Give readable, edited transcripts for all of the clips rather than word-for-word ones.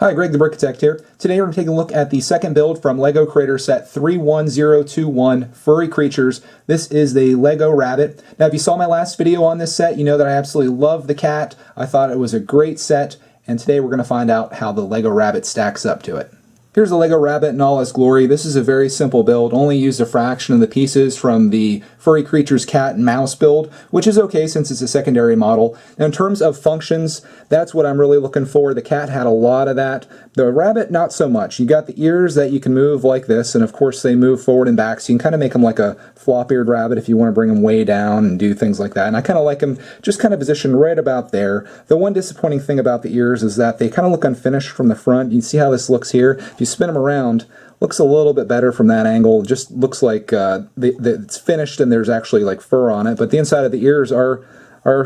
Hi, Greg the Brickitect here. Today we're going to take a look at the second build from LEGO Creator Set 31021 Furry Creatures. This is the Lego Rabbit. Now if you saw my last video on this set, you know that I absolutely love the cat. I thought it was a great set, and today we're going to find out how the Lego Rabbit stacks up to it. Here's the Lego Rabbit in all its glory. This is a very simple build, only used a fraction of the pieces from the Furry Creatures cat and mouse build, which is okay since it's a secondary model. Now in terms of functions, that's what I'm really looking for. The cat had a lot of that. The rabbit, not so much. You got the ears that you can move like this, and of course they move forward and back, so you can kind of make them like a flop-eared rabbit if you want to bring them way down and do things like that. And I kind of like them just kind of positioned right about there. The one disappointing thing about the ears is that they kind of look unfinished from the front. You can see how this looks here. If you spin them around, looks a little bit better from that angle. It just looks like it's finished and there's actually like fur on it, but the inside of the ears are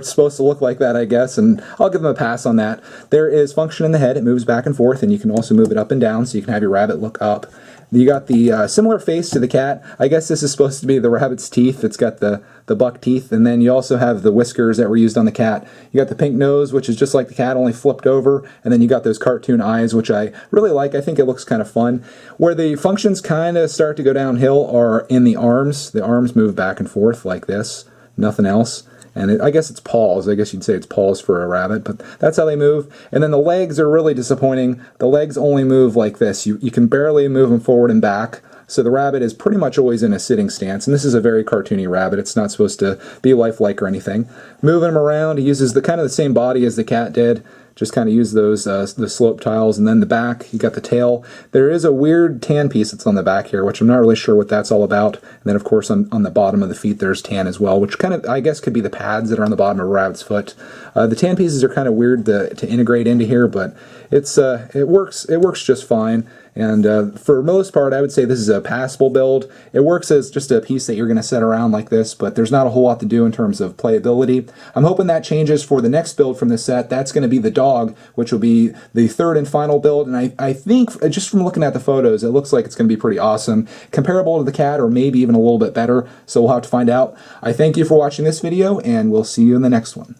supposed to look like that, I guess, and I'll give them a pass on that. There is function in the head. It moves back and forth, and you can also move it up and down, so you can have your rabbit look up. You got the similar face to the cat. I guess this is supposed to be the rabbit's teeth. It's got the buck teeth, and then you also have the whiskers that were used on the cat. You got the pink nose, which is just like the cat, only flipped over, and then you got those cartoon eyes, which I really like. I think it looks kind of fun. Where the functions kind of start to go downhill are in the arms. The arms move back and forth like this, nothing else. And I guess it's paws. I guess you'd say it's paws for a rabbit, but that's how they move. And then the legs are really disappointing. The legs only move like this. You can barely move them forward and back. So the rabbit is pretty much always in a sitting stance, and this is a very cartoony rabbit. It's not supposed to be lifelike or anything. Moving him around, he uses the kind of the same body as the cat did. Just kind of use those the slope tiles, and then the back, you got the tail. There is a weird tan piece that's on the back here, which I'm not really sure what that's all about. And then of course on the bottom of the feet there's tan as well, which kind of, I guess, could be the pads that are on the bottom of a rabbit's foot. The tan pieces are kind of weird to integrate into here, but it works just fine. And for most part, I would say this is a passable build. It works as just a piece that you're going to set around like this, but there's not a whole lot to do in terms of playability. I'm hoping that changes for the next build from this set. That's going to be the dog, which will be the third and final build. And I think, just from looking at the photos, it looks like it's going to be pretty awesome. Comparable to the cat, or maybe even a little bit better, so we'll have to find out. I thank you for watching this video, and we'll see you in the next one.